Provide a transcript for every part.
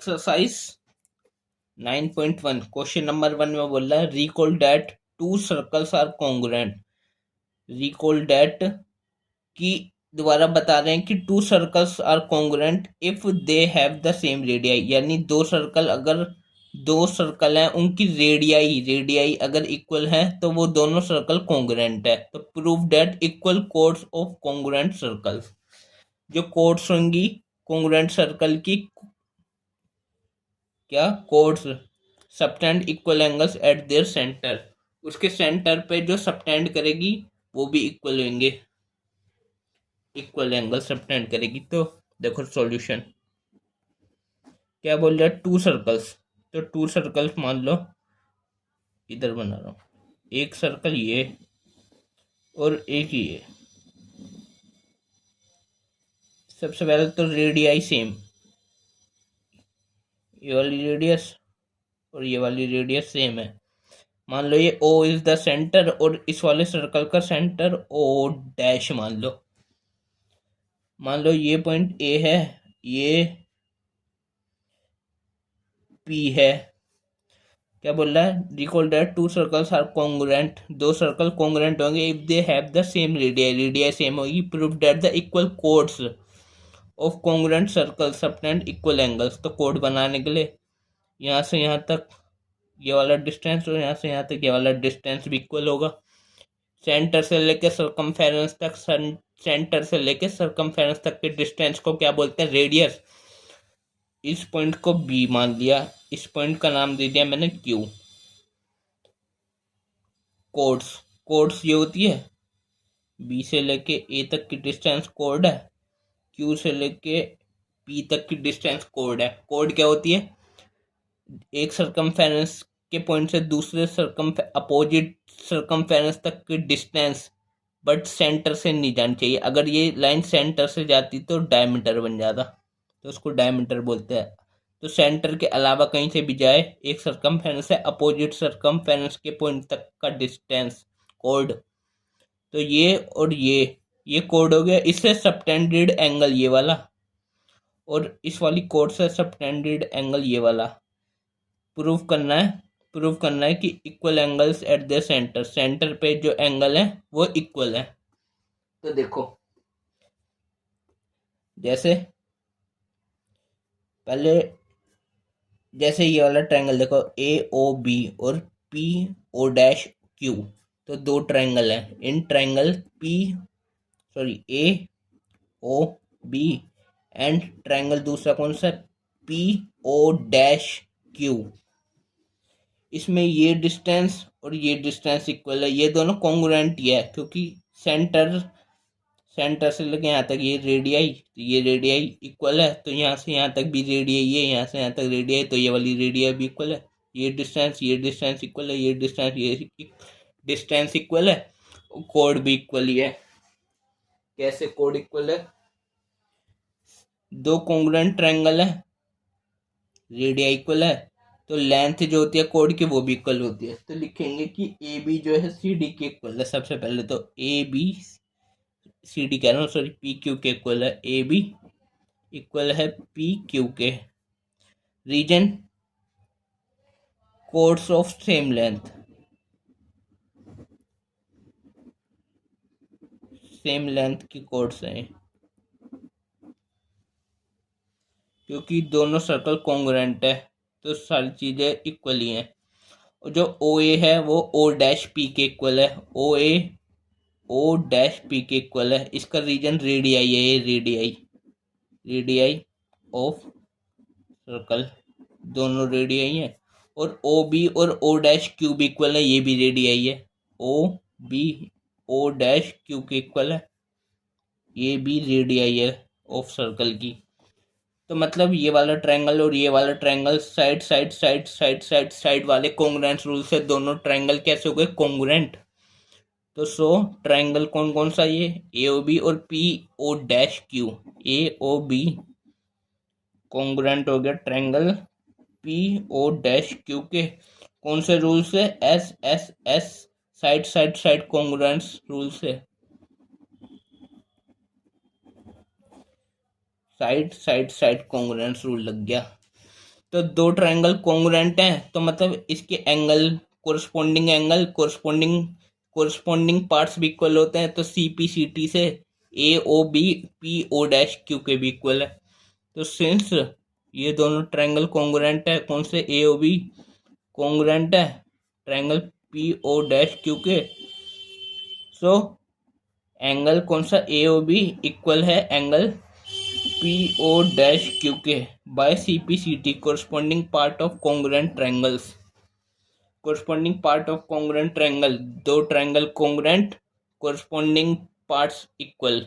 Exercise 9.1 question number 1 में बोल रहा है recall that two circles are congruent. Recall that की दोबारा बता रहे हैं कि two circles are congruent if they have the same radii, यानी दो सर्कल हैं उनकी रेडियाई अगर इक्वल है तो वो दोनों सर्कल कॉन्ग्रुएंट है। तो prove that equal chords of congruent circles, जो कोड्स होंगी कॉन्ग्रुएंट सर्कल की, क्या codes subtend equal angles at their centre, उसके सेंटर पे जो सबटेंड करेगी वो भी इक्वल होंगे, इक्वल एंगल सबटेंड करेगी। तो देखो सॉल्यूशन क्या बोल रहा है, टू सर्कल्स, तो टू सर्कल्स मान लो इधर बना रहा हूँ, एक सर्कल ये और एक ये। सबसे पहले तो रेडियाई सेम, ये वाली रेडियस और ये वाली रेडियस सेम है। मान लो ये O इज द सेंटर और इस वाले सर्कल का सेंटर O डैश मान लो ये पॉइंट A है, ये P है। क्या बोल रहा है, recall that two circles are congruent, दो सर्कल कॉन्ग्रुएंट होंगे if they have the same radii same होगी। Prove that the equal chords of congruent circle subtend equal angles. तो कोड बनाने के लिए यहाँ से यहाँ तक ये वाला डिस्टेंस और यहाँ से यहाँ तक ये वाला डिस्टेंस भी इक्वल होगा। सेंटर से लेकर सरकमफेरेंस तक, सेंटर से लेकर सरकमफेरेंस तक के डिस्टेंस को क्या बोलते हैं, रेडियस। इस पॉइंट को बी मान लिया, इस पॉइंट का नाम दे दिया मैंने क्यू। कोड्स ये होती है बी से लेके ए तक की डिस्टेंस कोड है, क्यू से लेके पी तक की डिस्टेंस कोड है। कोड क्या होती है, एक सरकमफेरेंस के पॉइंट से दूसरे अपोजिट सरकमफेरेंस तक की डिस्टेंस, बट सेंटर से नहीं जानी चाहिए। अगर ये लाइन सेंटर से जाती तो डायमीटर बन जाता, तो उसको डायमीटर बोलते हैं। तो सेंटर के अलावा कहीं से भी जाए एक सरकमफेरेंस से अपोजिट सरकमफेरेंस के पॉइंट तक का डिस्टेंस कोड। तो ये और ये कोड हो गया। इससे सबटेंडेड एंगल ये वाला और इस वाली कोड से सबटेंडेड एंगल ये वाला प्रूव करना है कि equal angles at the centre, centre पे जो एंगल है वो इक्वल है। तो देखो जैसे पहले जैसे ये वाला ट्रायंगल देखो AOB और PO'Q, तो दो ट्रायंगल हैं। In triangle AOB and triangle दूसरा कौन सा PO'Q, इसमें ये डिस्टेंस और ये डिस्टेंस इक्वल है। ये दोनों कॉन्ग्रुएंट ही है क्योंकि सेंटर से लेके यहाँ तक ये रेडियाई इक्वल है। तो यहाँ से यहाँ तक भी रेडियाई है, यहाँ से यहाँ तक रेडियाई, तो ये वाली रेडियाई भी इक्वल है। ये डिस्टेंस इक्वल है, ये डिस्टेंस इक्वल है, कोड भी इक्वल ही है। कैसे कोड इक्वल है, दो कॉन्ग्रुएंट ट्रायंगल है, रेडियाई इक्वल है, तो लेंथ जो होती है कोड की वो भी इक्वल होती है। तो लिखेंगे कि AB जो है CD के इक्वल है। सबसे पहले तो AB CD कह रहा हूँ, सॉरी PQ के इक्वल है, AB इक्वल है PQ के। Reason chords of same length, की कोड्स हैं क्योंकि दोनों सर्कल कॉन्ग्रुएंट है तो सारी चीजें इक्वल ही हैं। और जो OA है वो O' के इक्वल है, O' के इक्वल है। इसका रीजन रेडियाई है, ये रेडियाई ऑफ सर्कल, दोनों रेडियाई है। और OB और O' भी इक्वल है, ये भी रेडियाई है। OB O' के इक्वल है, ये भी रेडियाई है ऑफ सर्कल की। तो मतलब ये वाला ट्रायंगल और ये वाला ट्रायंगल साइड वाले कॉन्ग्रुएंस रूल से दोनों ट्रायंगल कैसे हो गए, कॉन्ग्रुएंट। तो ट्रायंगल कौन कौन सा, ये AOB और PO'Q। AOB कॉन्ग्रुएंट हो गया ट्रायंगल PO'Q के कौन से रूल से, SSS साइड कॉन्ग्रुएंस रूल से। साइड कॉन्ग्रुएंस रूल लग गया। तो दो ट्रायंगल कॉन्ग्रुएंट हैं तो मतलब इसके एंगल कोरस्पॉन्डिंग पार्ट्स भी इक्वल होते हैं। तो सी पी सी टी से A O B P O dash Q के भी इक्वल है। तो सिंस ये दोनों ट्रायंगल कॉन्ग्रुएंट है, कौन से ए ओ बी कॉन्ग्रुएंट है triangle P O dash Q के, सो एंगल कौन सा ए ओ बी इक्वल है angle P O dash Q के by C P C T corresponding part of congruent triangles. Corresponding part of congruent triangle, दो triangle congruent corresponding parts equal,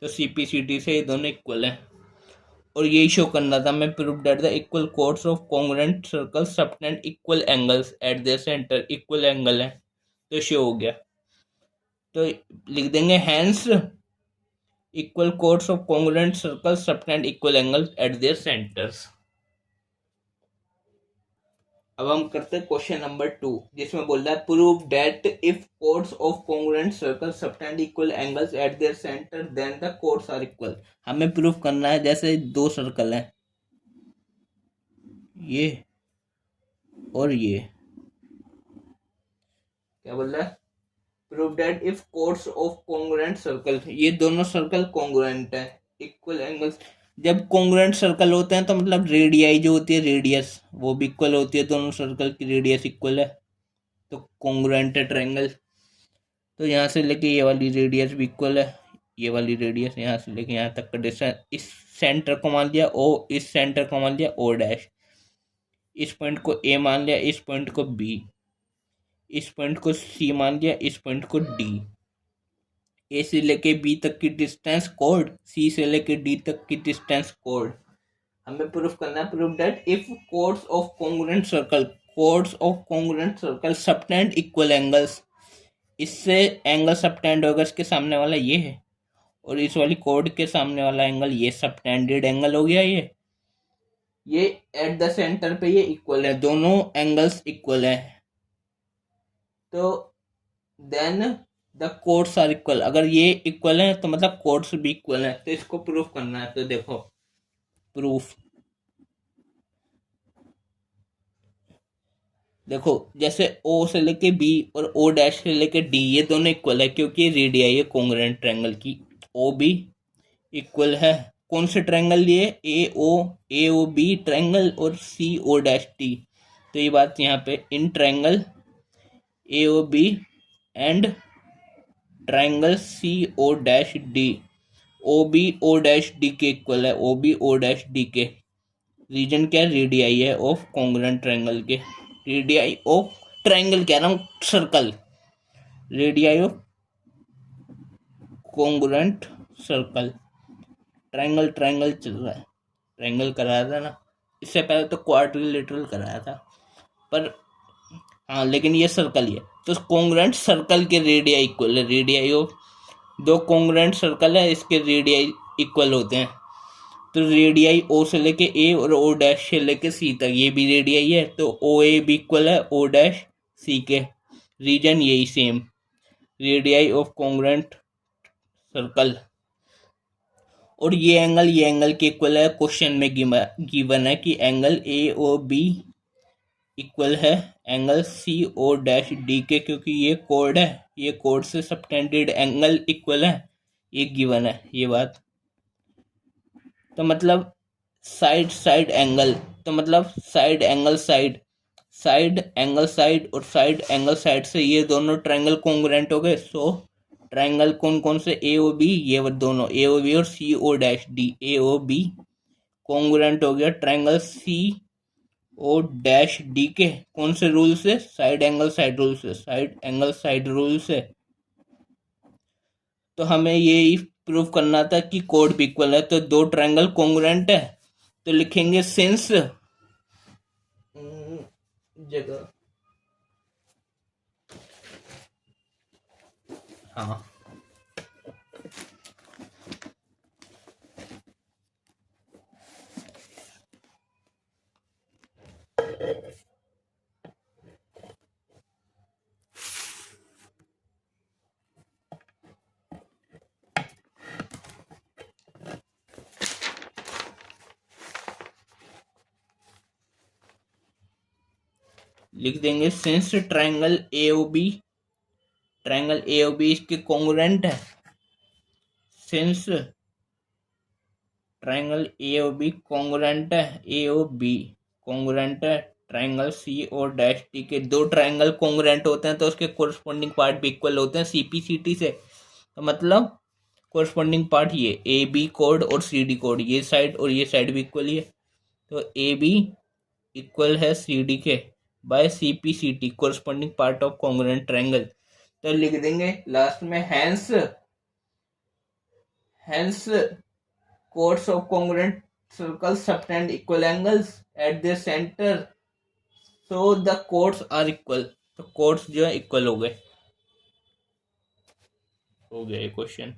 तो C P C T से ये दोनों equal है। और यही शो करना था मैं, prove that the equal chords of congruent circle subtend equal angles at their centre, equal angle है तो शो हो गया। तो लिख देंगे hence equal chords of congruent circle subtend equal angles at their centres. अब हम करते हैं क्वेश्चन नंबर 2, जिसमें बोल रहा है prove that if chords of congruent circle subtend equal angles at their centre then the chords are equal. हमें prove करना है जैसे दो सर्कल हैं, ये और ये, क्या बोल रहा है, prove that if chords of congruent circle, ये दोनों सर्कल कॉन्ग्रुएंट है, इक्वल एंगल्स। जब कॉन्ग्रुएंट सर्कल होते हैं तो मतलब रेडियाई जो होती है, रेडियस वो भी इक्वल होती है, दोनों सर्कल की रेडियस इक्वल है तो कॉन्ग्रुएंट है ट्रायंगल। तो यहाँ से लेके ये वाली रेडियस भी इक्वल है, ये वाली रेडियस यहाँ से लेके यहाँ तक का डिस्टेंस, इस सेंटर को मान लिया ओ, इस सेंटर को मान लिया ओ डैश, इस पॉइंट को ए मान लिया, इस पॉइंट को बी, इस पॉइंट को सी मान लिया, इस पॉइंट को डी। ए से लेके बी तक की डिस्टेंस कोड, सी से लेके डी तक की डिस्टेंस कोड। हमें प्रूफ करना है, proof that if codes of congruent circle subtend equal angles, इससे एंगल सबटेंड होगा, इसके सामने वाला ये है और इस वाली कोड के सामने वाला एंगल ये सबटेंडेड एंगल हो गया। ये एट द सेंटर पे ये इक्वल है, दोनों एंगल्स इक्वल है, तो then the chords are equal. अगर ये इक्वल है तो मतलब कोड्स भी इक्वल है, तो इसको प्रूफ करना है। तो देखो प्रूफ, देखो जैसे O से लेके B और O डैश से लेके D ये दोनों इक्वल है क्योंकि ये रेडियाई है कॉन्ग्रुएंट ट्रायंगल की। ओ बी इक्वल है कौन से ट्रायंगल लिए, ए ओ बी ट्रायंगल और सी ओ डैश टी। तो ये बात यहाँ पे in triangle A O B and triangle C O dash D, O B O dash D के इक्वल है, O B O dash D के। रीजन क्या है, रेडियाई है ऑफ कॉन्ग्रुएंट ट्रायंगल के, रेडियाई ऑफ ट्रायंगल कह रहा हूँ, circle, radii of congruent circle. Triangle चल रहा है, ट्रायंगल कराया था ना, इससे पहले तो क्वाड्रिलेटरल कराया था, पर हाँ लेकिन ये सर्कल ही है। तो कॉन्ग्रुएंट सर्कल के रेडियाई इक्वल है, रेडियाई ऑफ दो कॉन्ग्रुएंट सर्कल है इसके रेडियाई इक्वल होते हैं। तो रेडियाई ओ से लेके ए और ओ डैश से लेके सी तक ये भी रेडियाई है, तो ओ ए भी इक्वल है ओ डैश सी के। रीजन यही same, radii of congruent circle. और ये एंगल के इक्वल है, क्वेश्चन में गिवन है कि angle A O B equal है angle C O dash D के, क्योंकि ये कोड है, ये कोड से सबटेंडेड एंगल इक्वल है, ये गिवन है ये बात। तो मतलब साइड एंगल, तो मतलब साइड एंगल साइड और साइड एंगल साइड से ये दोनों ट्रायंगल कॉन्ग्रुएंट हो गए। सो ट्रायंगल कौन कौन से, ए ओ बी, ये दोनों ए ओ बी और C O dash D, A O B congruent हो गया triangle C O dash D के, कौन से रूल से, साइड एंगल साइड रूल से, साइड एंगल साइड रूल से। तो हमें ये प्रूव करना था कि कोड भी इक्वल है, तो दो ट्रायंगल कॉन्ग्रुएंट है तो लिखेंगे सिंस जगह, हाँ लिख देंगे since triangle A O B इसके कॉन्ग्रुएंट है, since triangle A O B congruent है, ए ओ बी कॉन्ग्रुएंट है ट्रायंगल सी और डैश टी के। दो ट्रायंगल कॉन्ग्रुएंट होते हैं तो उसके कोरस्पॉन्डिंग पार्ट भी इक्वल होते हैं सीपीसीटी से। तो मतलब कोरस्पॉन्डिंग पार्ट ये ए बी कोड और सी डी कोड, ये साइड और ये साइड भी इक्वल ही है। तो ए बी इक्वल है सी डी के by C P C T, corresponding part of congruent triangle. तो लिख देंगे लास्ट में hence hence chords of congruent circles subtend equal angles at their center, so the chords are equal। तो chords जो है equal हो गए ये क्वेश्चन।